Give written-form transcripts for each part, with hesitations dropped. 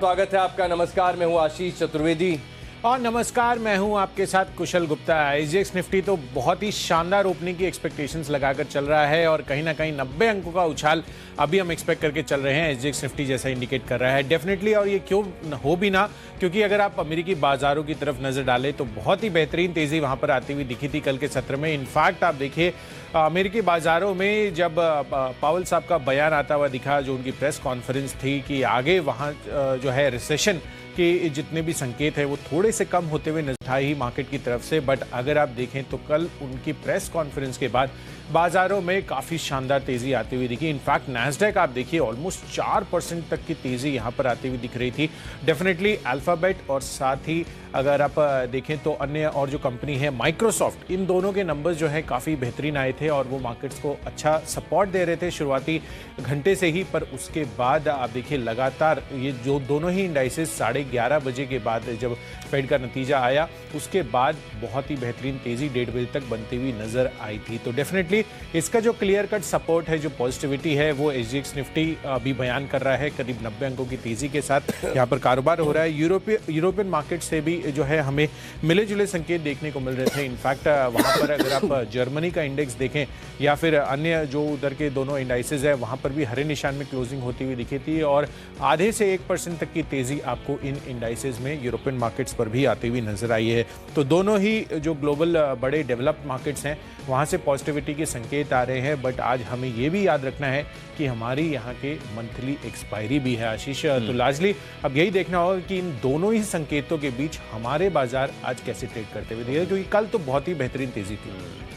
स्वागत है आपका। नमस्कार, मैं हूं आशीष चतुर्वेदी और नमस्कार, मैं हूं आपके साथ कुशल गुप्ता। एसजीएक्स निफ्टी तो बहुत ही शानदार ओपनिंग की एक्सपेक्टेशंस लगाकर चल रहा है और कहीं ना कहीं 90 अंकों का उछाल अभी हम एक्सपेक्ट करके चल रहे हैं। एसजीएक्स निफ्टी जैसा इंडिकेट कर रहा है डेफिनेटली, और ये क्यों हो भी ना, क्योंकि अगर आप अमेरिकी बाजारों की तरफ नजर डालें तो बहुत ही बेहतरीन तेजी वहां पर आती हुई दिखी थी कल के सत्र में। इनफैक्ट आप देखिए अमेरिकी बाजारों में जब पावेल साहब का बयान आता हुआ दिखा, जो उनकी प्रेस कॉन्फ्रेंस थी कि आगे वहां जो है रिसेशन के जितने भी संकेत है वो थोड़े से कम होते हुए नजर आए ही मार्केट की तरफ से। बट अगर आप देखें तो कल उनकी प्रेस कॉन्फ्रेंस के बाद बाजारों में काफी शानदार तेजी आती हुई दिखी। इनफैक्ट नैस्डैक आप देखिए ऑलमोस्ट 4% तक की तेजी यहां पर आती हुई दिख रही थी। डेफिनेटली अल्फाबेट और साथ ही अगर आप देखें तो अन्य और जो कंपनी है माइक्रोसॉफ्ट, इन दोनों के नंबर्स जो है काफ़ी बेहतरीन आए थे और वो मार्केट्स को अच्छा सपोर्ट दे रहे थे शुरुआती घंटे से ही। पर उसके बाद आप देखिए लगातार ये जो दोनों ही इंडाइसेस 11:30 बजे के बाद जब फेड का नतीजा आया उसके बाद बहुत ही बेहतरीन तेजी 1:30 बजे तक बनती हुई नजर आई थी। तो डेफिनेटली इसका जो क्लियर कट सपोर्ट है, जो पॉजिटिविटी है, वो एसजीएक्स निफ्टी अभी बयान कर रहा है। करीब 90 अंकों की तेजी के साथ यहाँ पर कारोबार हो रहा है। यूरोपियन मार्केट से भी जो है हमें मिले जुले संकेत देखने को मिल रहे थे। इनफैक्ट वहां पर अगर आप जर्मनी का इंडेक्स देखें या फिर अन्य जो उधर के दोनों इंडाइसेस है, वहां पर भी हरे निशान में क्लोजिंग होती हुई दिखी थी और आधे से 1% तक की तेजी आपको इन इंडाइसेस में यूरोपियन मार्केट्स पर भी आती हुई नजर आई है। तो दोनों ही जो ग्लोबल बड़े डेवलप्ड मार्केट्स हैं वहां से पॉजिटिविटी के संकेत आ रहे हैं। बट आज हमें ये भी याद रखना है कि हमारी यहाँ के मंथली एक्सपायरी भी है आशीष। तो लार्जली अब यही देखना होगा कि इन दोनों ही संकेतों के बीच हमारे बाजार आज कैसे ट्रेड करते हुए दिखे, क्योंकि कल तो बहुत ही बेहतरीन तेजी थी।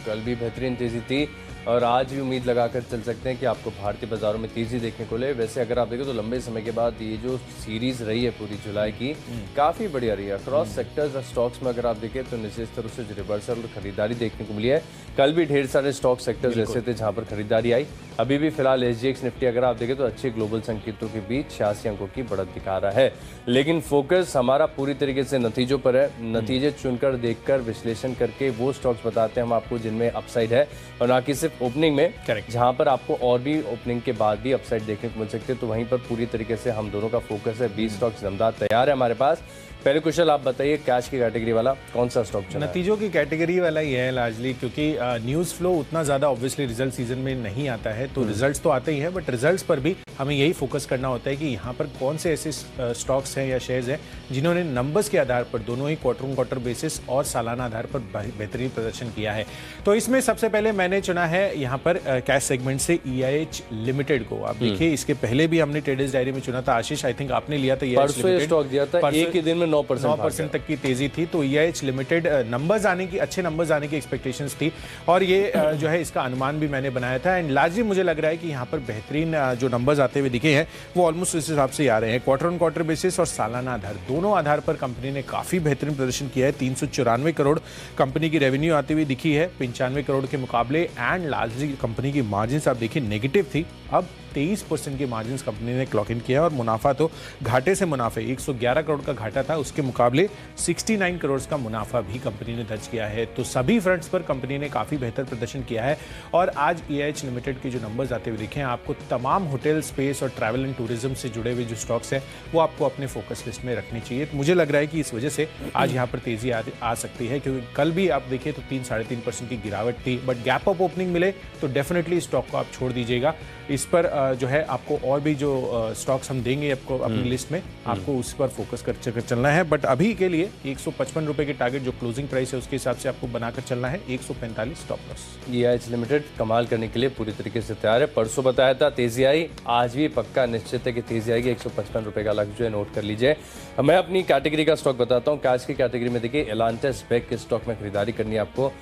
कल भी बेहतरीन तेजी थी और आज भी उम्मीद लगाकर चल सकते हैं कि आपको भारतीय बाजारों में तेजी देखने को ले। वैसे अगर आप देखें तो लंबे समय के बाद ये जो सीरीज रही है पूरी जुलाई की, काफ़ी बढ़िया रही है। क्रॉस सेक्टर्स और स्टॉक्स में अगर आप देखें तो निश्चित तरह से रिवर्सल और खरीदारी देखने को मिली है। कल भी ढेर सारे स्टॉक सेक्टर्स ऐसे थे जहां पर खरीदारी आई। अभी भी फिलहाल एसजीएक्स निफ्टी अगर आप देखें तो अच्छे ग्लोबल संकेतों के बीच 86 अंकों की बढ़त दिखा रहा है। लेकिन फोकस हमारा पूरी तरीके से नतीजों पर है। नतीजे चुनकर, देखकर, विश्लेषण करके वो स्टॉक्स बताते हैं हम आपको जिनमें अपसाइड है और ना कि सिर्फ ओपनिंग में, जहां पर आपको और भी ओपनिंग के बाद भी अपसाइड देखने को मिल सकते हैं। तो वहीं पर पूरी तरीके से हम दोनों का फोकस है। 20 स्टॉक्स दमदार तैयार है हमारे पास। पहले कुशल आप बताइए, कैश की कैटेगरी वाला कौन सा स्टॉक चला? नतीजों की कैटेगरी वाला ही है लार्जली, क्योंकि न्यूज़ फ्लो उतना ज़्यादा ऑब्वियसली रिजल्ट सीजन में नहीं आता है। तो रिजल्ट्स तो आते ही हैं, बट रिजल्ट्स पर भी हमें यही फोकस करना होता है कि यहाँ पर कौन से ऐसे स्टॉक्स हैं या शेयर्स हैं जिन्होंने नंबर्स के आधार पर दोनों ही क्वार्टर ऑन क्वार्टर बेसिस और सालाना आधार पर बेहतरीन प्रदर्शन किया है। तो इसमें सबसे पहले मैंने चुना है यहाँ पर कैश सेगमेंट से EIH लिमिटेड को। आप देखिए इसके पहले भी हमने ट्रेडर्स डायरी में चुना था। आशीष, आई थिंक आपने लिया था EIH लिमिटेड, स्टॉक दिया था, एक ही दिन में 9% तक की तेजी थी। तो EIH लिमिटेड नंबर्स आने की, अच्छे नंबर्स आने की एक्सपेक्टेशंस थी और ये जो है इसका अनुमान भी मैंने बनाया था। एंड लार्जली मुझे लग रहा है कि यहाँ पर बेहतरीन जो नंबर्स आते हुए दिखे हैं वो ऑलमोस्ट इस हिसाब से आ रहे हैं। क्वार्टर ऑन क्वार्टर बेसिस और सालाना आधार, दोनों आधार पर कंपनी ने काफी बेहतरीन प्रदर्शन किया है। 394 करोड़ कंपनी की रेवेन्यू आती हुई दिखी है 95 करोड़ के मुकाबले। एंड लार्जली कंपनी की मार्जिन आप देखिए नेगेटिव थी, अब 23% की मार्जिन कंपनी ने क्लॉक इन किया और मुनाफा तो घाटे से मुनाफे 111 करोड़ का घाटा था, उसके मुकाबले 69 करोड़ का मुनाफा भी कंपनी ने दर्ज किया है। तो सभी फ्रंट्स पर कंपनी ने काफी बेहतर प्रदर्शन किया है। और आज EIH लिमिटेड के जो नंबर्स आते हुए दिखे हैं, आपको तमाम होटल, स्पेस और ट्रैवल एंड टूरिज्म से जुड़े हुए जो स्टॉक्स हैं वो आपको अपने फोकस लिस्ट में रखनी चाहिए। तो मुझे लग रहा है कि इस वजह से आज यहाँ पर तेजी आ सकती है, क्योंकि कल भी आप देखिए तो 3-3.5% की गिरावट थी। बट गैप अप ओपनिंग मिले तो डेफिनेटली स्टॉक को आप छोड़ दीजिएगा। इस पर जो है आपको और भी जो स्टॉक्स हम देंगे आपको अपनी लिस्ट में, आपको उस पर फोकस कर चलना है। बट अभी के लिए 155 रुपए के टारगेट जो क्लोजिंग प्राइस है उसके हिसाब से आपको बनाकर चलना है। 145 स्टॉप लॉस। EIH लिमिटेड कमाल करने के लिए पूरी तरीके से तैयार है। परसों बताया था तेजी आई, आज भी पक्का निश्चित है कि तेजी आएगी। 155 रुपए का लक्ष्य जो है नोट कर लीजिए। मैं अपनी कैटेगरी का स्टॉक बताता हूँ। कैश की कैटेगरी में देखिए एलांटेस बेक के स्टॉक में खरीदारी करनी है आपको।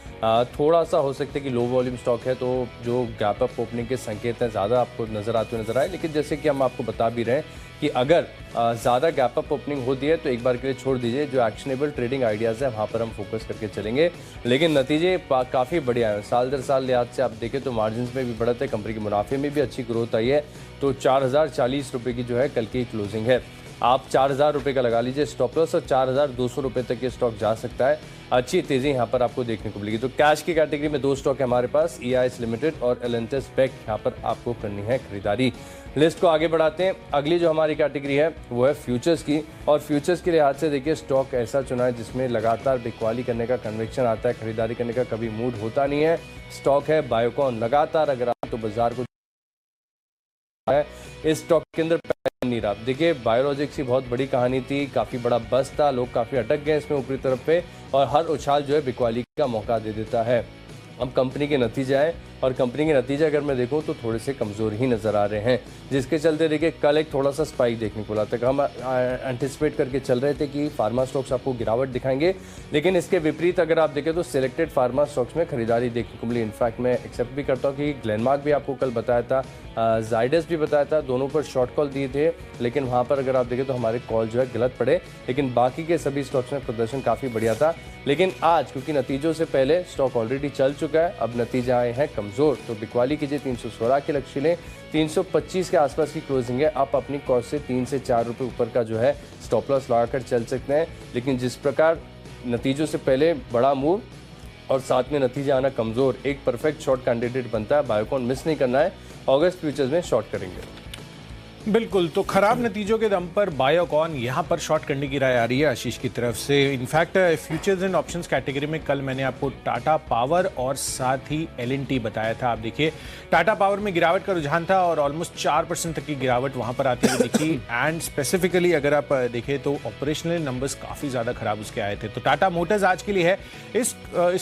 थोड़ा सा हो सकता है कि लो वॉल्यूम स्टॉक है, तो जो गैप अप ओपनिंग के संकेत हैं ज़्यादा आपको नजर आते हुए नजर आए। लेकिन जैसे कि हम आपको बता भी रहे हैं कि अगर ज़्यादा गैप अप ओपनिंग होती है तो एक बार के लिए छोड़ दीजिए। जो एक्शनेबल ट्रेडिंग आइडियाज़ है वहाँ पर हम फोकस करके चलेंगे। लेकिन नतीजे काफ़ी बढ़िया हैं। साल दर साल लिहाज से आप देखें तो मार्जिन में भी बढ़त है, कंपनी के मुनाफे में भी अच्छी ग्रोथ आई है। तो 4040 रुपये की जो है कल की क्लोजिंग है। आप 4000 रुपये का लगा लीजिए स्टॉप लॉस, और 4200 रुपये तक ये स्टॉक जा सकता है। अच्छी तेज़ी यहाँ पर आपको देखने को मिलेगी। तो कैश की कैटेगरी में 2 स्टॉक है हमारे पास, EIS लिमिटेड और एलेंटेस बेक, यहाँ पर आपको करनी है खरीदारी। लिस्ट को आगे बढ़ाते हैं। अगली जो हमारी कैटेगरी है वो है फ्यूचर्स की, और फ्यूचर्स के लिहाज से देखिए स्टॉक ऐसा चुना है जिसमें लगातार बिकवाली करने का कन्विक्शन आता है, खरीदारी करने का कभी मूड होता नहीं है। स्टॉक है बायोकॉन। लगातार अगर आप तो बाजार को है इस स्टॉक के अंदर नहीं रहा। देखिए बायोलॉजिक्स की बहुत बड़ी कहानी थी, काफ़ी बड़ा बस था, लोग काफ़ी अटक गए इसमें ऊपरी तरफ पे, और हर उछाल जो है बिकवाली का मौका दे देता है। अब कंपनी के नतीजे आए, और कंपनी के नतीजे अगर मैं देखूं तो थोड़े से कमज़ोर ही नज़र आ रहे हैं, जिसके चलते देखिए कल एक थोड़ा सा स्पाइक देखने को मिला था। हम एंटिसिपेट करके चल रहे थे कि फार्मा स्टॉक्स आपको गिरावट दिखाएंगे, लेकिन इसके विपरीत अगर आप देखें तो सिलेक्टेड फार्मा स्टॉक्स में खरीदारी देखने को मिली। इनफैक्ट मैं एक्सेप्ट भी करता हूँ कि ग्लेनमार्क भी आपको कल बताया था, जाइडस भी बताया था, दोनों पर शॉर्ट कॉल दिए थे, लेकिन वहाँ पर अगर आप देखें तो हमारे कॉल जो है गलत पड़े, लेकिन बाकी के सभी स्टॉक्स में प्रदर्शन काफ़ी बढ़िया था। लेकिन आज क्योंकि नतीजों से पहले स्टॉक ऑलरेडी चल चुका है, अब नतीजे आए हैं कमज़ोर, तो बिकवाली कीजिए। 316 के लक्ष्य लें, 325 के आसपास की क्लोजिंग है। आप अपनी कॉस्ट से 3 से 4 रुपये ऊपर का जो है स्टॉप लॉस लगाकर चल सकते हैं, लेकिन जिस प्रकार नतीजों से पहले बड़ा मूव और साथ में नतीजे आना कमज़ोर, एक परफेक्ट शॉर्ट कैंडिडेट बनता है। बायोकॉन मिस नहीं करना है, अगस्त फ्यूचर्स में शॉर्ट करेंगे। बिल्कुल, तो खराब नतीजों के दम पर बायोकॉन यहां पर शॉर्ट करने की राय आ रही है आशीष की तरफ से। In fact futures and options category में कल मैंने आपको टाटा पावर और साथ ही L&T बताया था। आप देखिए टाटा पावर में गिरावट का रुझान था और ऑलमोस्ट 4% तक की गिरावट वहां पर आती हुई दिखी। एंड स्पेसिफिकली अगर आप देखें तो ऑपरेशनल नंबर्स काफ़ी ज़्यादा खराब उसके आए थे। तो टाटा मोटर्स आज के लिए है इस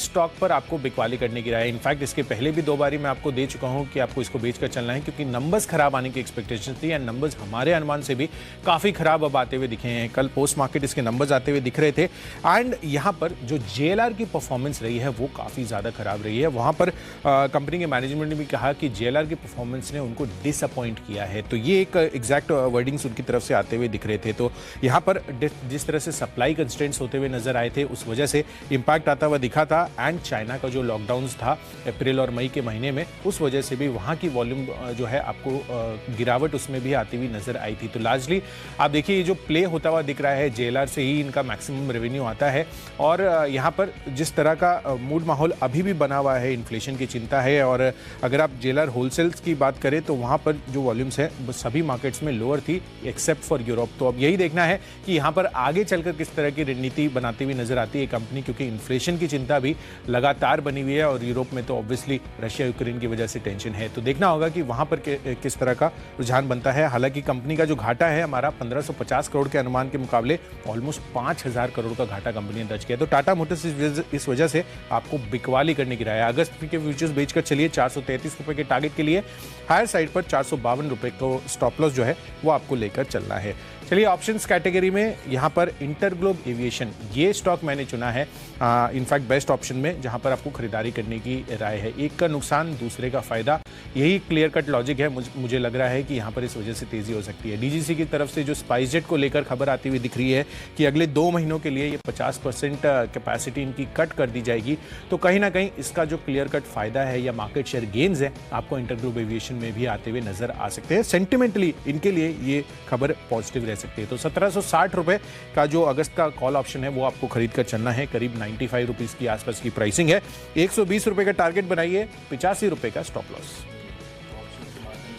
स्टॉक पर आपको बिकवाली करने की राय। इनफैक्ट इसके पहले भी 2 बारी मैं आपको दे चुका हूँ कि आपको इसको बेचकर चलना है, क्योंकि नंबर्स खराब आने की एक्सपेक्टेशन थी, एंड नंबर्स हमारे अनुमान से भी काफी खराब अब आते हुए दिखे हैं। कल पोस्ट मार्केट इसके नंबर्स आते हुए दिख रहे थे, एंड यहां पर जो JLR की परफॉर्मेंस रही है वो काफी ज्यादा खराब रही है। वहां पर कंपनी के मैनेजमेंट ने भी कहा कि JLR की परफॉर्मेंस ने उनको डिसअपॉइंट किया है। तो ये एक एग्जैक्ट वर्डिंग्स उनकी तरफ से आते हुए दिख रहे थे। तो यहां पर जिस तरह से सप्लाई कंस्ट्रेंट्स होते हुए नजर आए थे, उस वजह से इंपैक्ट आता हुआ दिखा था। एंड चाइना का जो लॉकडाउन था अप्रैल और मई के महीने में, उस वजह से भी वहां की वॉल्यूम जो है आपको गिरावट उसमें भी आती हुई नजर आई थी। तो लार्जली आप देखिए ये जो प्ले होता हुआ दिख रहा है, JLR से ही इनका मैक्सिमम रेवेन्यू आता है। और यहाँ पर जिस तरह का मूड माहौल अभी भी बना हुआ है, इन्फ्लेशन की चिंता है, और अगर आप JLR होलसेल्स की बात करें तो वहाँ पर जो वॉल्यूम्स है सभी मार्केट्स में लोअर थी एक्सेप्ट फॉर यूरोप। तो अब यही देखना है कि यहाँ पर आगे चलकर किस तरह की रणनीति बनाती हुई नजर आती है कंपनी, क्योंकि इन्फ्लेशन की चिंता भी लगातार बनी हुई है, और यूरोप में तो ऑब्वियसली रशिया यूक्रेन की वजह से टेंशन है। तो देखना होगा कि वहाँ पर किस तरह का रुझान बनता है। हालांकि कंपनी का जो घाटा है हमारा 1550 करोड़ के अनुमान के मुकाबले ऑलमोस्ट 5000 करोड़ का घाटा कंपनी ने दर्ज किया। तो टाटा मोटर्स इस वजह से आपको बिकवाली करने की राय है। अगस्त के फ्यूचर्स बेचकर चलिए 433 रुपए के टारगेट के लिए, हायर साइड पर 452 रुपए को स्टॉप लॉस जो है वो आपको लेकर चलना है। चलिए ऑप्शंस कैटेगरी में यहाँ पर इंटरग्लोब एविएशन ये स्टॉक मैंने चुना है इनफैक्ट बेस्ट ऑप्शन में, जहाँ पर आपको खरीदारी करने की राय है। एक का नुकसान दूसरे का फायदा, यही क्लियर कट लॉजिक है। मुझे लग रहा है कि यहाँ पर इस वजह से तेजी हो सकती है। DGC की तरफ से जो स्पाइसजेट को लेकर खबर आती हुई दिख रही है कि अगले 2 महीनों के लिए ये 50% कैपेसिटी इनकी कट कर दी जाएगी। तो कहीं ना कहीं इसका जो क्लियर कट फायदा है या मार्केट शेयर गेन्स है आपको इंटरग्लोब एविएशन में भी आते हुए नजर आ सकते हैं। सेंटिमेंटली इनके लिए ये खबर पॉजिटिव रह सकती है। तो 1760 रुपए का जो अगस्त का कॉल ऑप्शन है वो आपको खरीद कर चलना है। करीब 95 रुपीज की आसपास की प्राइसिंग है। 120 रुपए का टारगेट बनाइए, 85 रुपए का स्टॉप लॉस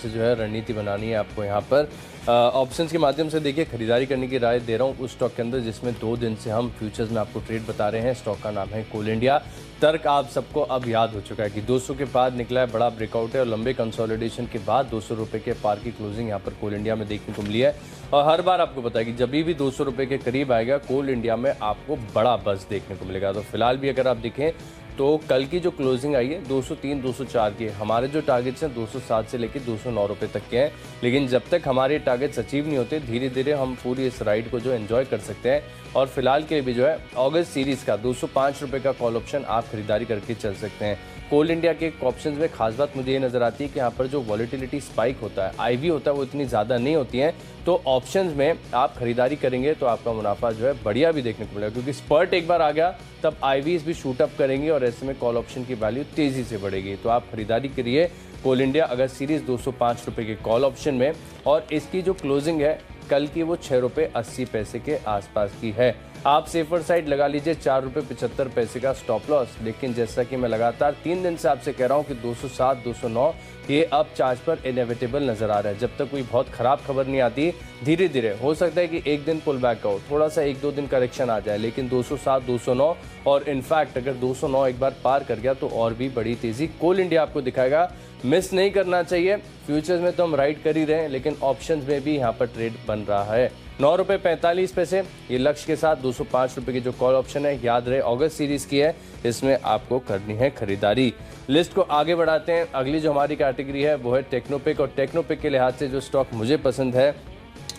से जो है रणनीति बनानी है आपको। यहाँ पर ऑप्शंस के माध्यम से देखिए खरीदारी करने की राय दे रहा हूँ उस स्टॉक के अंदर जिसमें 2 दिन से हम फ्यूचर्स में आपको ट्रेड बता रहे हैं। स्टॉक का नाम है कोल इंडिया। तर्क आप सबको अब याद हो चुका है कि 200 के बाद निकला है, बड़ा ब्रेकआउट है और लंबे कंसोलिडेशन के बाद 200 रुपये के पार की क्लोजिंग यहाँ पर कोल इंडिया में देखने को मिली है। और हर बार आपको पता है कि जब भी 200 रुपये के करीब आएगा कोल इंडिया में आपको बड़ा बस देखने को मिलेगा। तो फिलहाल भी अगर आप देखें तो कल की जो क्लोजिंग आई है 203 204 की, हमारे जो टारगेट्स हैं 207 से लेकर 209 रुपये तक के हैं। लेकिन जब तक हमारे टारगेट्स अचीव नहीं होते धीरे धीरे हम पूरी इस राइड को जो एंजॉय कर सकते हैं। और फिलहाल के लिए भी जो है अगस्त सीरीज का 205 रुपये का कॉल ऑप्शन आप खरीदारी करके चल सकते हैं। कोल इंडिया के ऑप्शंस में खास बात मुझे ये नजर आती है कि यहाँ पर जो वॉलेटिलिटी स्पाइक होता है, आईवी होता है, वो इतनी ज़्यादा नहीं होती है। तो ऑप्शंस में आप खरीदारी करेंगे तो आपका मुनाफा जो है बढ़िया भी देखने को मिलेगा, क्योंकि स्पर्ट एक बार आ गया तब आईवीज भी शूट अप करेंगे और ऐसे में कॉल ऑप्शन की वैल्यू तेजी से बढ़ेगी। तो आप खरीदारी करिए कोल इंडिया अगस्त सीरीज 205 रुपये के कॉल ऑप्शन में। और इसकी जो क्लोजिंग है कल की वो 6 रुपये 80 पैसे के आसपास की है। आप सेफर साइड लगा लीजिए 4 रुपये 75 पैसे का स्टॉप लॉस। लेकिन जैसा कि मैं लगातार 3 दिन से आपसे कह रहा हूं कि 207 209 ये अब चार्ज पर इनएविटेबल नजर आ रहा है। जब तक कोई बहुत खराब खबर नहीं आती, धीरे धीरे हो सकता है कि एक दिन पुल बैक का हो, थोड़ा सा 1-2 दिन करेक्शन आ जाए, लेकिन 207 209 और इनफैक्ट अगर 209 एक बार पार कर गया तो और भी बड़ी तेजी कोल इंडिया आपको दिखाएगा। मिस नहीं करना चाहिए। फ्यूचर्स में तो हम राइड कर ही रहे हैं, लेकिन ऑप्शंस में भी यहाँ पर ट्रेड बन रहा है। 9 रुपये 45 पैसे ये लक्ष्य के साथ 205 रुपये की जो कॉल ऑप्शन है, याद रहे अगस्त सीरीज की है, इसमें आपको करनी है खरीदारी। लिस्ट को आगे बढ़ाते हैं। अगली जो हमारी कैटेगरी है वो है टेक्नोपिक, और टेक्नोपिक के लिहाज से जो स्टॉक मुझे पसंद है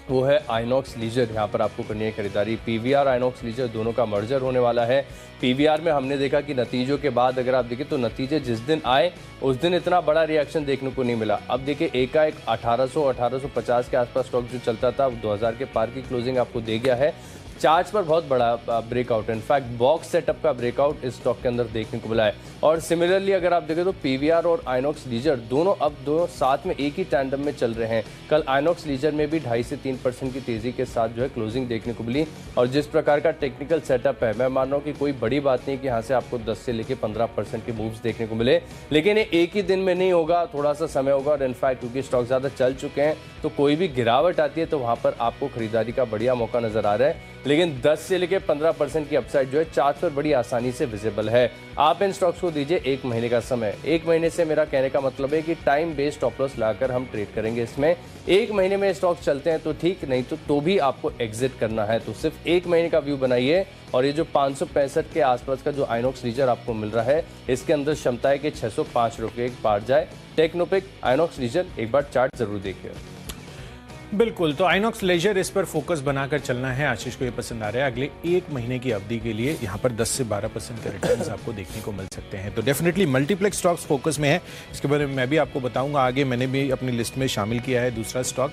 वो है आइनॉक्स लीजर। यहाँ पर आपको करनी है खरीदारी। पीवीआर आइनॉक्स लीजर दोनों का मर्जर होने वाला है। पीवीआर में हमने देखा कि नतीजों के बाद अगर आप देखें तो नतीजे जिस दिन आए उस दिन इतना बड़ा रिएक्शन देखने को नहीं मिला। अब देखिए एकाएक 1800-1850 के आसपास स्टॉक जो चलता था 2000 के पार की क्लोजिंग आपको दे गया है। चार्ज पर बहुत बड़ा ब्रेकआउट है, इनफैक्ट बॉक्स सेटअप का ब्रेकआउट इस स्टॉक के अंदर देखने को मिला है। और सिमिलरली अगर आप देखें तो पीवीआर और आइनॉक्स लीजर दोनों साथ में एक ही टैंडम में चल रहे हैं। कल आइनॉक्स लीजर में भी 2.5 से 3% की तेजी के साथ जो है क्लोजिंग देखने को मिली। और जिस प्रकार का टेक्निकल सेटअप है, मैं मान रहा हूँ कि कोई बड़ी बात नहीं कि यहाँ से आपको 10 से लेकर 15% के मूव्स देखने को मिले, लेकिन ये एक ही दिन में नहीं होगा, थोड़ा सा समय होगा। और इनफैक्ट क्योंकि स्टॉक ज़्यादा चल चुके हैं तो कोई भी गिरावट आती है तो वहाँ पर आपको खरीदारी का बढ़िया मौका नजर आ रहा है। लेकिन 10 से लेकर 15% की अपसाइड जो है चार्ट पर बड़ी आसानी से विजिबल है। आप इन स्टॉक्स को दीजिए 1 महीने का समय। 1 महीने से मेरा कहने का मतलब है कि टाइम बेस्ड स्टॉप लॉस लगाकर हम ट्रेड करेंगे। इसमें 1 महीने में स्टॉक चलते हैं तो ठीक, नहीं तो भी आपको एग्जिट करना है। तो सिर्फ 1 महीने का व्यू बनाइए। और ये जो 565 के आसपास का जो आइनॉक्स लीजर आपको मिल रहा है, इसके अंदर क्षमता है कि 605 रुपये पार जाए। टेक्नोपिक आइनॉक्स लीजर एक बार चार्ट जरूर देखिए। बिल्कुल, तो आइनॉक्स लेजर इस पर फोकस बनाकर चलना है। आशीष को ये पसंद आ रहा है। अगले 1 महीने की अवधि के लिए यहाँ पर 10 से 12% के रिटर्न्स आपको देखने को मिल सकते हैं। तो डेफिनेटली मल्टीप्लेक्स स्टॉक्स फोकस में है। इसके बारे में मैं भी आपको बताऊंगा आगे। मैंने भी अपनी लिस्ट में शामिल किया है दूसरा स्टॉक।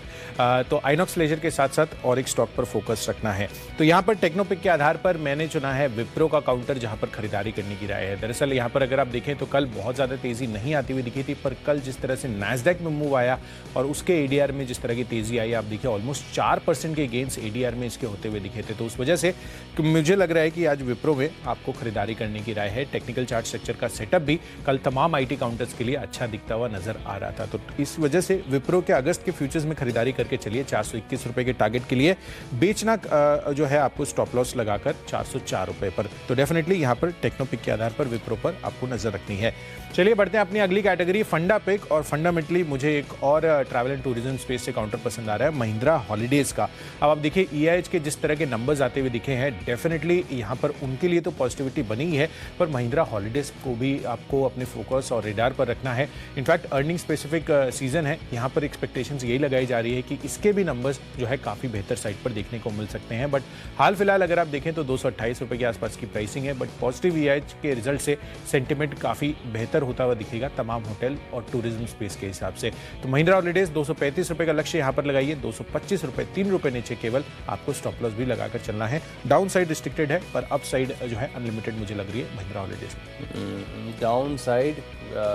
तो आइनॉक्स लेजर के साथ साथ और एक स्टॉक पर फोकस रखना है। तो यहाँ पर टेक्नोपिक के आधार पर मैंने चुना है विप्रो का काउंटर, जहाँ पर खरीदारी करने की राय है। दरअसल यहाँ पर अगर आप देखें तो कल बहुत ज़्यादा तेजी नहीं आती हुई दिखी थी, पर कल जिस तरह से नैस्डैक में मूव आया और उसके एडीआर में जिस तरह की तेजी आई, आप देखिए ऑलमोस्ट 4% के गेंस एडीआर में इसके होते हुए दिखे थे। तो उस वजह से मुझे लग रहा है कि आज विप्रो में आपको खरीदारी करने की राय है। टेक्निकल चार्ट स्ट्रक्चर का सेटअप भी कल तमाम आईटी काउंटर्स के लिए अच्छा दिखता हुआ नजर आ रहा था। तो इस वजह से विप्रो के अगस्त के फ्यूचर्स में खरीदारी करके चलिए। 421 रुपए के टारगेट के लिए बेचना जो है आपको स्टॉप लॉस लगाकर 404 रुपए पर। तो डेफिनेटली यहाँ पर टेक्नोपिक के आधार पर विप्रो पर आपको नजर रखनी है। चलिए बढ़ते हैं अपनी अगली कैटेगरी फंडा पिक। और फंडामेंटली मुझे एक और ट्रैवल एंड टूरिज्म स्पेस से काउंटर पसंद आ रहा है, महिंद्रा हॉलीडेज का। अब आप देखिए ईआईएच के जिस तरह के नंबर्स आते हुए दिखे हैं, डेफिनेटली यहाँ पर उनके लिए तो पॉजिटिविटी बनी ही है, पर महिंद्रा हॉलीडेज को भी आपको अपने फोकस और रेडार पर रखना है। इनफैक्ट अर्निंग स्पेसिफिक सीजन है, यहाँ पर एक्सपेक्टेशंस यही लगाई जा रही है कि इसके भी नंबर्स जो है काफ़ी बेहतर साइड पर देखने को मिल सकते हैं। बट हाल फिलहाल अगर आप देखें तो 228 रुपये के आसपास की प्राइसिंग है। बट पॉजिटिव ईआईएच के रिजल्ट से सेंटिमेंट काफ़ी बेहतर होता हुआ दिखेगा तमाम होटल और टूरिज्म स्पेस के हिसाब से। तो महिंद्रा हॉलीडेज 235 रुपये का लक्ष्य यहाँ पर लगाइए। 225 रुपये, 3 रुपये नीचे केवल आपको स्टॉप लॉस भी लगाकर चलना है। डाउन साइड रिस्ट्रिक्टेड है, पर अप साइड जो है अनलिमिटेड मुझे लग रही है Mahindra holidays. Down side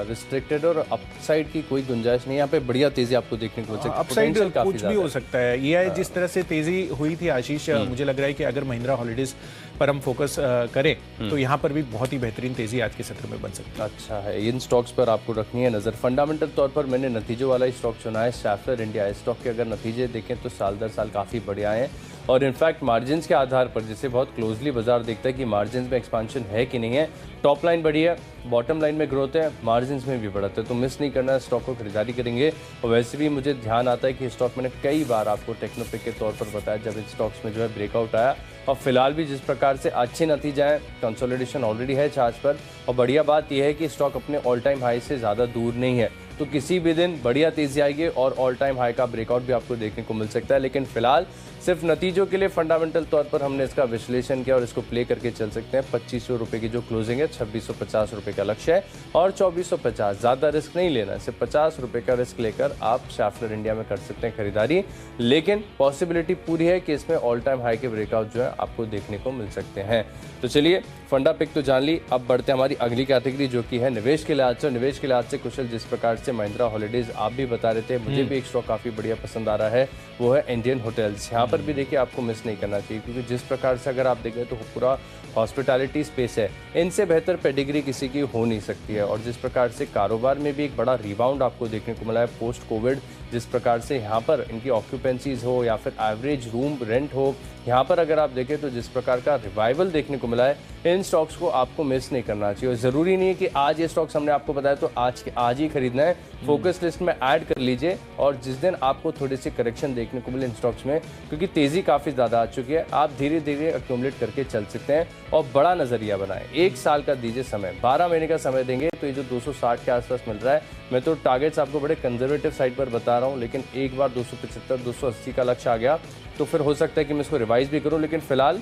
restricted और अप साइड की कोई गुंजाइश नहीं। यहाँ पे बढ़िया तेजी आपको देखने को मिल सकती है। अप साइड कुछ भी हो सकता है। ये जिस तरह से तेजी हुई थी आशीष, मुझे लग रहा है कि अगर महिंद्रा हॉलीडेज पर हम फोकस करें तो यहाँ पर भी बहुत ही बेहतरीन तेजी आज के सत्र में बन सकती है। अच्छा है, इन स्टॉक्स पर आपको रखनी है नजर। फंडामेंटल तौर पर मैंने नतीजों वाला ही स्टॉक चुना है, शैफलर इंडिया। इस स्टॉक के अगर नतीजे देखें तो साल दर साल काफ़ी बढ़िया हैं। और इनफैक्ट मार्जिन्स के आधार पर, जिसे बहुत क्लोजली बाजार देखता है कि मार्जिन्स में एक्सपांशन है कि नहीं है। टॉप लाइन बढ़ी है, बॉटम लाइन में ग्रोथ है, मार्जिन्स में भी बढ़त है, तो मिस नहीं करना है। स्टॉक को खरीदारी करेंगे। और वैसे भी मुझे ध्यान आता है कि स्टॉक मैंने कई बार आपको टेक्नोपिक के तौर पर बताया जब इन स्टॉक्स में जो है ब्रेकआउट आया। और फिलहाल भी जिस प्रकार से अच्छे नतीजे हैं, कंसोलिडेशन ऑलरेडी है चार्ज पर। और बढ़िया बात यह है कि स्टॉक अपने ऑल टाइम हाई से ज़्यादा दूर नहीं है, तो किसी भी दिन बढ़िया तेजी आएगी और ऑल टाइम हाई का ब्रेकआउट भी आपको देखने को मिल सकता है। लेकिन फिलहाल सिर्फ नतीजों के लिए फंडामेंटल तौर पर हमने इसका विश्लेषण किया और इसको प्ले करके चल सकते हैं। 2500 रुपये की जो क्लोजिंग है, 2650 रुपये का लक्ष्य है और 2450। ज़्यादा रिस्क नहीं लेना है, सिर्फ 50 रुपये का रिस्क लेकर आप शैफलर इंडिया में कर सकते हैं खरीदारी। लेकिन पॉसिबिलिटी पूरी है कि इसमें ऑल टाइम हाई के ब्रेकआउट जो है आपको देखने को मिल सकते हैं। तो चलिए फंडा पिक तो जान ली, अब बढ़ते हैं हमारी अगली कैटेगरी जो कि है निवेश के लिहाज से। निवेश के लिहाज से कुशल जिस प्रकार से महिंद्रा हॉलिडेज आप भी बता रहे थे, मुझे भी एक स्टॉक काफ़ी बढ़िया पसंद आ रहा है, वो है इंडियन होटल्स। यहाँ पर भी देखिए आपको मिस नहीं करना चाहिए, क्योंकि जिस प्रकार से अगर आप देखें तो पूरा हॉस्पिटैलिटी स्पेस है, इनसे बेहतर पेडिग्री किसी की हो नहीं सकती है। और जिस प्रकार से कारोबार में भी एक बड़ा रिबाउंड आपको देखने को मिला है पोस्ट कोविड, जिस प्रकार से यहाँ पर इनकी ऑक्यूपेंसीज हो या फिर एवरेज रूम रेंट हो, यहाँ पर अगर आप देखें तो जिस प्रकार का रिवाइवल देखने को मिला है, इन स्टॉक्स को आपको मिस नहीं करना चाहिए। और ज़रूरी नहीं है कि आज ये स्टॉक्स हमने आपको बताया तो आज ही खरीदना है, फोकस लिस्ट में ऐड कर लीजिए। और जिस दिन आपको थोड़ी सी करेक्शन देखने को मिले इन स्टॉक्स में, क्योंकि तेज़ी काफ़ी ज़्यादा आ चुकी है, आप धीरे धीरे अक्यूमुलेट करके चल सकते हैं और बड़ा नज़रिया बनाएं। 1 साल का दीजिए समय, 12 महीने का समय देंगे तो ये जो 260 के आसपास मिल रहा है, मैं तो टारगेट्स आपको बड़े कंजर्वेटिव साइड पर बता रहा हूँ, लेकिन एक बार 275 280 का लक्ष्य आ गया तो फिर हो सकता है कि मैं इसको रिवाइज भी करूँ। लेकिन फिलहाल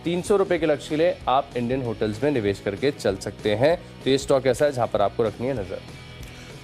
300 रुपये के लक्ष्य के लिए आप इंडियन होटल्स में निवेश करके चल सकते हैं। तो ये स्टॉक ऐसा है जहाँ पर आपको रखनी है नज़र।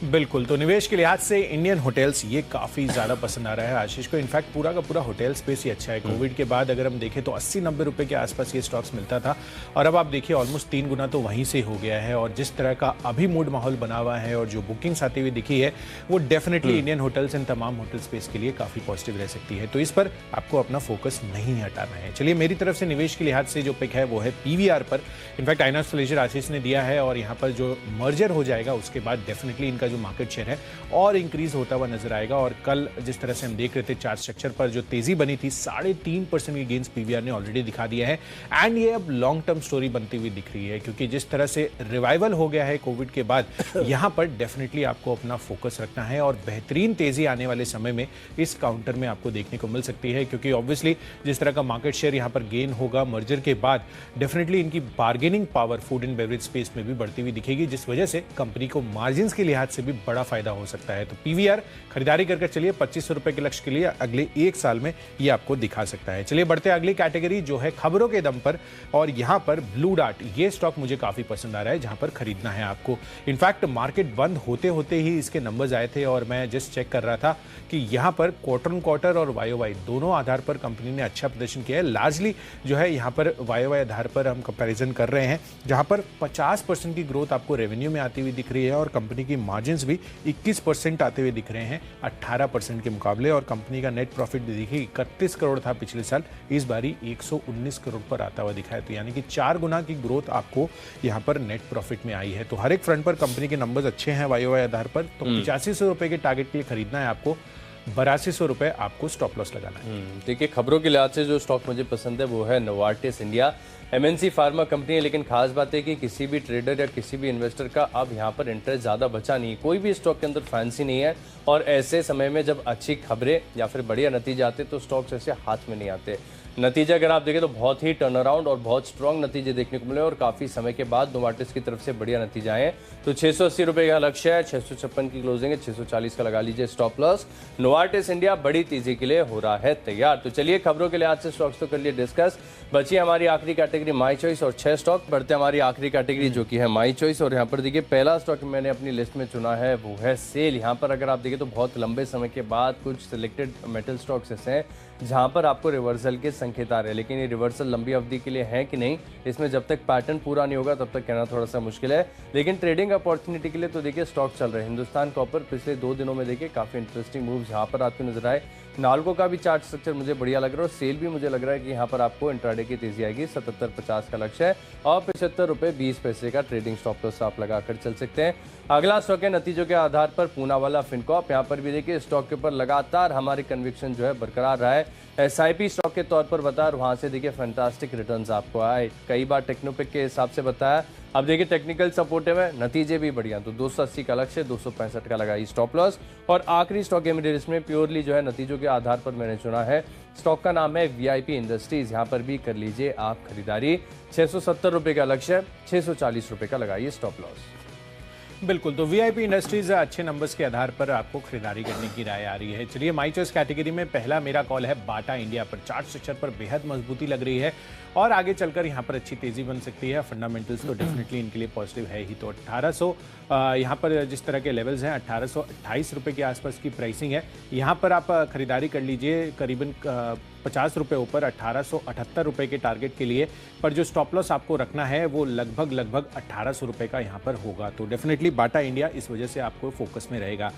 बिल्कुल, तो निवेश के लिहाज से इंडियन होटल्स ये काफ़ी ज़्यादा पसंद आ रहा है आशीष को। इनफैक्ट पूरा का पूरा होटल स्पेस ही अच्छा है। कोविड के बाद अगर हम देखें तो 80-90 रुपए के आसपास ये स्टॉक्स मिलता था, और अब आप देखिए ऑलमोस्ट 3 गुना तो वहीं से हो गया है। और जिस तरह का अभी मूड माहौल बना हुआ है और जो बुकिंग्स आती हुई दिखी है, वो डेफिनेटली इंडियन होटल्स इन तमाम होटल स्पेस के लिए काफ़ी पॉजिटिव रह सकती है। तो इस पर आपको अपना फोकस नहीं हटाना है। चलिए, मेरी तरफ से निवेश के लिहाज से जो पिक है वो है पीवीआर पर। इनफैक्ट आइनॉक्स लीजर आशीष ने दिया है, और यहाँ पर जो मर्जर हो जाएगा उसके बाद डेफिनेटली इनका जो मार्केट शेयर है और इंक्रीज होता हुआ नजर आएगा। और कल जिस तरह से हम देख रहे थे चार्ट स्ट्रक्चर पर जो तेजी बनी थी, 3.5% की गेंस पीवीआर ने ऑलरेडी दिखा दिया है। एंड ये अब लॉन्ग टर्म स्टोरी बनती हुई दिख रही है, क्योंकि जिस तरह से रिवाइवल हो गया है कोविड के बाद, यहां पर डेफिनेटली आपको अपना फोकस रखना है। और बेहतरीन तेजी आने वाले समय में इस काउंटर में आपको देखने को मिल सकती है, क्योंकि ऑब्वियसली जिस तरह का मार्केट शेयर यहां पर गेन होगा मर्जर के बाद, डेफिनेटली इनकी bargaining power food and beverage space में भी बढ़ती हुई दिखेगी, जिस वजह से कंपनी को मार्जिन के लिहाज से भी बड़ा फायदा हो सकता है। तो पीवीआर खरीदारी करके चलिए, 2500 रुपए के लक्ष्य के लिए अगले 1 साल में ये आपको दिखा सकता है। चलिए बढ़ते हैं अगली कैटेगरी जो है खबरों के दम पर, और यहां पर ब्लू डार्ट, ये स्टॉक मुझे काफी पसंद आ रहा है, जहां पर खरीदना है आपको। इनफैक्ट मार्केट बंद होते होते ही इसके नंबर्स आए थे, और मैं जस्ट चेक कर रहा था कि यहां पर क्वार्टर ऑन क्वार्टर और वाई दोनों आधार पर कंपनी ने अच्छा प्रदर्शन किया है। लार्जली जो है यहां पर वाई आधार पर हम कंपैरिजन कर रहे हैं, जहां पर 50% की ग्रोथ आपको रेवेन्यू में आती हुई दिख रही है, और कंपनी की मार्जिन भी 21% आते हुए दिख रहे हैं 18% के मुकाबले। और कंपनी का नेट प्रॉफिट भी देखिए 31 करोड़ था पिछले साल, इस बारी 119 करोड़ पर आता हुआ दिखा है। तो यानी कि 4 गुना की ग्रोथ आपको यहां पर नेट प्रॉफिट में आई है। तो हर एक फ्रंट पर कंपनी के नंबर्स अच्छे हैं वाई आधार पर। तो 8500 रुपए के टारगेट के लिए खरीदना है आपको, 8200 रुपए आपको स्टॉप लॉस लगाना है। देखिए, खबरों के लिहाज से जो स्टॉक मुझे पसंद है वो है Novartis India. MNC pharma company है, लेकिन खास बात है कि किसी भी ट्रेडर या किसी भी इन्वेस्टर का अब यहाँ पर इंटरेस्ट ज़्यादा बचा नहीं, कोई भी स्टॉक के अंदर फैंसी नहीं है। और ऐसे समय में जब अच्छी खबरें या फिर बढ़िया नतीजे आते तो स्टॉक्स ऐसे हाथ में नहीं आते। नतीजे अगर आप देखें तो बहुत ही टर्न अराउंड और बहुत स्ट्रॉन्ग नतीजे देखने को मिले, और काफ़ी समय के बाद नोवार्टिस की तरफ से बढ़िया नतीजे आए हैं। तो 680 रुपये का लक्ष्य है, 656 की क्लोजिंग है, 640 का लगा लीजिए स्टॉप लॉस। नोवार्टिस इंडिया बड़ी तेजी के लिए हो रहा है तैयार। तो चलिए, खबरों के लिहाज से स्टॉक्स तो कर लिए डिस्कस, बची हमारी आखिरी कैटेगरी माई चॉइस और 6 स्टॉक। बढ़ते हमारी आखिरी कैटेगरी जो कि है माई चॉइस, और यहाँ पर देखिए पहला स्टॉक मैंने अपनी लिस्ट में चुना है वो है सेल। यहाँ पर अगर आप देखिए तो बहुत लंबे समय के बाद कुछ सिलेक्टेड मेटल स्टॉक्स ऐसे हैं जहां पर आपको रिवर्सल के संकेत आ रहे हैं, लेकिन ये रिवर्सल लंबी अवधि के लिए है कि नहीं, इसमें जब तक पैटर्न पूरा नहीं होगा तब तक कहना थोड़ा सा मुश्किल है। लेकिन ट्रेडिंग अपॉर्चुनिटी के लिए तो देखिए स्टॉक चल रहे हैं। हिंदुस्तान कॉपर पिछले 2 दिनों में देखिए काफ़ी इंटरेस्टिंग मूव यहाँ पर आपको नजर आए। नाल्को का भी चार्ट स्ट्रक्चर मुझे बढ़िया लग रहा है, और सेल भी मुझे लग रहा है कि यहाँ पर आपको इंट्राडे की तेजी आएगी। 77.50 का लक्ष्य है, और 75 रुपये 20 पैसे का ट्रेडिंग स्टॉप लॉस आप लगाकर चल सकते हैं। अगला स्टॉक है नतीजों के आधार पर पूनावाला फिनकॉर्प। यहाँ पर भी देखिए स्टॉक के ऊपर लगातार हमारी कन्विक्शन जो है बरकरार रहा है। एसआईपी स्टॉक के तौर पर बताया, और वहाँ से देखिए फैंटास्टिक रिटर्न्स आपको आए। कई बार टेक्नोपिक के हिसाब से बताया, अब देखिए टेक्निकल सपोर्टिव है, नतीजे भी बढ़िया। तो 280 का लक्ष्य, 265 का लगाई स्टॉप लॉस। और आखिरी स्टॉक है मेरे लिस्ट में प्योरली जो है नतीजों के आधार पर मैंने चुना है। स्टॉक का नाम है वीआईपी इंडस्ट्रीज। यहाँ पर भी कर लीजिए आप खरीदारी, 670 रुपये का लक्ष्य, 640 रुपये का लगाइए स्टॉप लॉस। बिल्कुल, तो वीआईपी इंडस्ट्रीज अच्छे नंबर्स के आधार पर आपको खरीदारी करने की राय आ रही है। चलिए, माई चॉइस कैटेगरी में पहला मेरा कॉल है बाटा इंडिया पर। चार्ट स्ट्रक्चर पर बेहद मजबूती लग रही है, और आगे चलकर यहाँ पर अच्छी तेजी बन सकती है। फंडामेंटल्स तो डेफिनेटली इनके लिए पॉजिटिव है ही। तो 1800 यहाँ पर जिस तरह के लेवल्स हैं, 1828 रुपये के आसपास की प्राइसिंग है, यहाँ पर आप खरीदारी कर लीजिए। करीबन 50 रुपये ऊपर 1878 रुपये के टारगेट के लिए, पर जो स्टॉप लॉस आपको रखना है वो लगभग 1800 रुपये का यहाँ पर होगा। तो डेफिनेटली बाटा इंडिया इस वजह से आपको फोकस में रहेगा।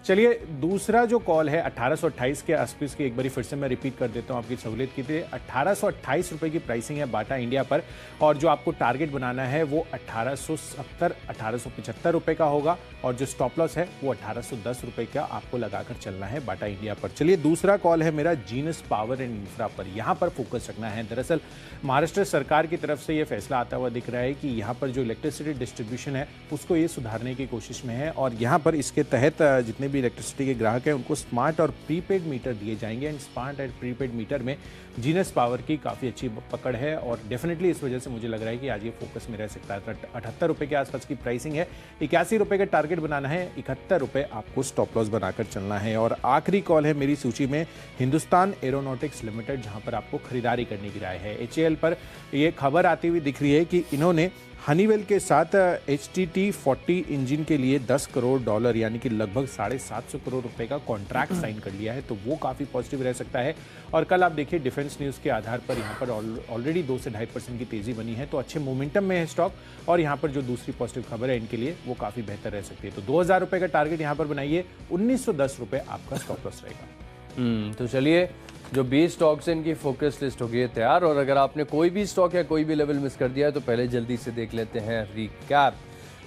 चलिए दूसरा जो कॉल है 1828 के आसपास की, एक बार फिर से मैं रिपीट कर देता हूं आपकी सहूलियत की लिए। 1828 रुपए की प्राइसिंग है बाटा इंडिया पर, और जो आपको टारगेट बनाना है वो 1870 1875 रुपए का होगा, और जो स्टॉप लॉस है वो 1810 रुपए का आपको लगाकर चलना है बाटा इंडिया पर। चलिए दूसरा कॉल है मेरा जीनस पावर एंड इंफ्रा पर, यहाँ पर फोकस रखना है। दरअसल महाराष्ट्र सरकार की तरफ से ये फैसला आता हुआ दिख रहा है कि यहाँ पर जो इलेक्ट्रिसिटी डिस्ट्रीब्यूशन है उसको ये सुधारने की कोशिश में है, और यहाँ पर इसके तहत जितने भी इलेक्ट्रिसिटी के ग्राहक हैं उनको स्मार्ट और प्रीपेड मीटर दिए जाएंगे। And smart and prepaid meter में जीनस पावर की काफ़ी अच्छी पकड़ है, और डेफिनेटली इस वजह से मुझे लग रहा है कि आज ये फोकस में रह सकता है। 78 रुपये के आसपास की प्राइसिंग है, 81 रुपये का टारगेट बनाना है, 71 रुपये आपको स्टॉप लॉस बनाकर चलना है। और आखिरी कॉल है मेरी सूची में हिंदुस्तान एरोनॉटिक्स लिमिटेड, जहां पर आपको खरीदारी करने की राय है। HAL पर यह खबर आती हुई दिख रही है कि इन्होंने हनीवेल के साथ HTT40 इंजन के लिए $10 करोड़ यानी कि लगभग 750 करोड़ रुपए का कॉन्ट्रैक्ट साइन कर लिया है, तो वो काफ़ी पॉजिटिव रह सकता है। और कल आप देखिए डिफेंस न्यूज़ के आधार पर यहाँ पर ऑलरेडी 2 से 2.5% की तेज़ी बनी है, तो अच्छे मोमेंटम में है स्टॉक। और यहाँ पर जो दूसरी पॉजिटिव खबर है इनके लिए वो काफ़ी बेहतर रह सकती है। तो 2000 रुपये का टारगेट यहाँ पर बनाइए, 1910 रुपये आपका स्टॉप लॉस रहेगा। तो चलिए जो 20 स्टॉक्स हैं इनकी फोकस लिस्ट हो गई है तैयार, और अगर आपने कोई भी स्टॉक या कोई भी लेवल मिस कर दिया है तो पहले जल्दी से देख लेते हैं रिकैप।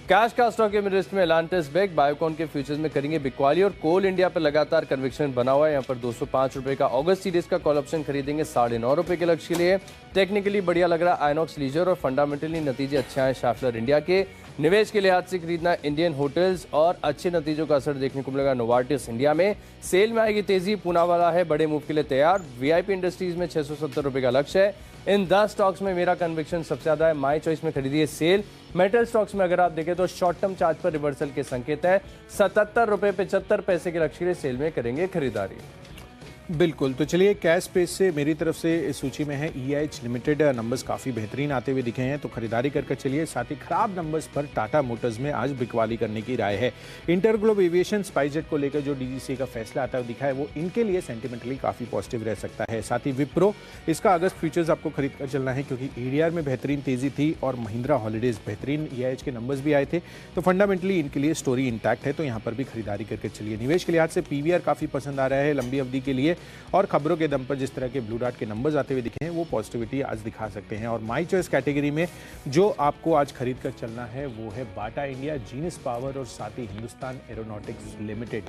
कैश का स्टॉक है मेरे लिस्ट में एलांटिस बेक, बायोकॉन के फ्यूचर्स में करेंगे बिकवाली, और कोल इंडिया पर लगातार कन्विक्शन बना हुआ है। यहाँ पर 205 रुपये का ऑगस्ट सीरीज का कॉल ऑप्शन खरीदेंगे 9.5 रुपये के लक्ष्य के लिए। टेक्निकली बढ़िया लग रहा है आइनॉक्स लीजर, और फंडामेंटली नतीजे अच्छे आए शाफलर इंडिया के। निवेश के लिहाज से खरीदना इंडियन होटल्स, और अच्छे नतीजों का असर देखने को मिलेगा नोवार्टिस इंडिया में। सेल में आएगी तेजी, पूनावाला है बड़े मूव के लिए तैयार। VIP इंडस्ट्रीज में 670 रुपये का लक्ष्य है। इन 10 स्टॉक्स में मेरा कन्विक्शन सबसे ज्यादा है। माई चॉइस में खरीदिए सेल। मेटल स्टॉक्स में अगर आप देखें तो शॉर्ट टर्म चार्ट पर रिवर्सल के संकेत है। 77 रुपये 75 पैसे के लक्ष्य के लिए सेल में करेंगे खरीदारी। बिल्कुल, तो चलिए कैश स्पेस से मेरी तरफ से इस सूची में है EIH लिमिटेड। नंबर्स काफ़ी बेहतरीन आते हुए दिखे हैं, तो खरीदारी करके चलिए। साथ ही खराब नंबर्स पर टाटा मोटर्स में आज बिकवाली करने की राय है। इंटरग्लोब एविएशन स्पाइसजेट को लेकर जो DGCA का फैसला आता हुआ दिखा है वो इनके लिए सेंटिमेंटली काफ़ी पॉजिटिव रह सकता है। साथ ही विप्रो, इसका अगस्त फ्यूचर्स आपको खरीद कर चलना है, क्योंकि ADR में बेहतरीन तेजी थी, और महिंद्रा हॉलीडेज बेहतरीन EIH के नंबर्स भी आए थे, तो फंडामेंटली इनके लिए स्टोरी इंटैक्ट है, तो यहाँ पर भी खरीदारी करके चलिए। निवेश के लिहाज से PVR काफ़ी पसंद आ रहा है लंबी अवधि के लिए, और खबरों के दम पर जिस तरह के ब्लू डॉट के नंबर्स आते हुए दिखे हैं वो पॉजिटिविटी आज दिखा सकते हैं। और माई चॉइस कैटेगरी में जो आपको आज खरीद कर चलना है वो है बाटा इंडिया, जीनस पावर, और साथ ही हिंदुस्तान एरोनॉटिक्स लिमिटेड।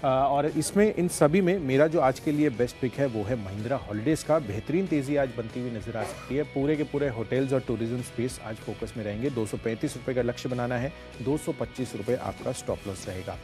और इसमें इन सभी में मेरा जो आज के लिए बेस्ट पिक है वो है महिंद्रा हॉलीडेज का। बेहतरीन तेजी आज बनती हुई नजर आ सकती है। पूरे के पूरे होटल्स और टूरिज्म स्पेस आज फोकस में रहेंगे। 235 रुपये का लक्ष्य बनाना है, 225 रुपये आपका स्टॉप लॉस रहेगा।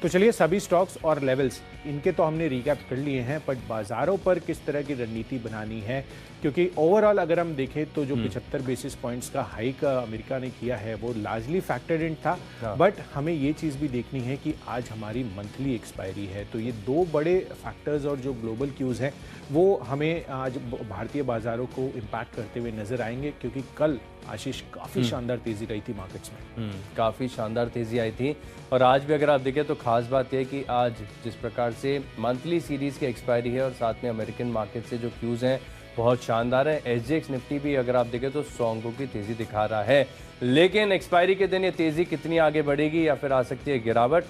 तो चलिए सभी स्टॉक्स और लेवल्स इनके तो हमने रिकैप कर लिए हैं, बट बाजारों पर किस तरह की रणनीति बनानी है, क्योंकि ओवरऑल अगर हम देखें तो जो 75 बेसिस पॉइंट्स का हाइक अमेरिका ने किया है वो लार्जली फैक्टर्ड इन था। बट हमें ये चीज़ भी देखनी है कि आज हमारी मंथली एक्सपायरी है, तो ये 2 बड़े फैक्टर्स और जो ग्लोबल क्यूज़ हैं वो हमें आज भारतीय बाजारों को इम्पैक्ट करते हुए नजर आएंगे, क्योंकि कल आशीष काफ़ी शानदार तेज़ी रही थी मार्केट्स में। काफ़ी शानदार तेज़ी आई थी, और आज भी अगर आप देखें तो खास बात यह है कि आज जिस प्रकार से मंथली सीरीज़ की एक्सपायरी है और साथ में अमेरिकन मार्केट से जो क्यूज़ हैं बहुत शानदार है। SGX निफ्टी भी अगर आप देखें तो 100 अंकों की तेज़ी दिखा रहा है, लेकिन एक्सपायरी के दिन ये तेज़ी कितनी आगे बढ़ेगी या फिर आ सकती है गिरावट।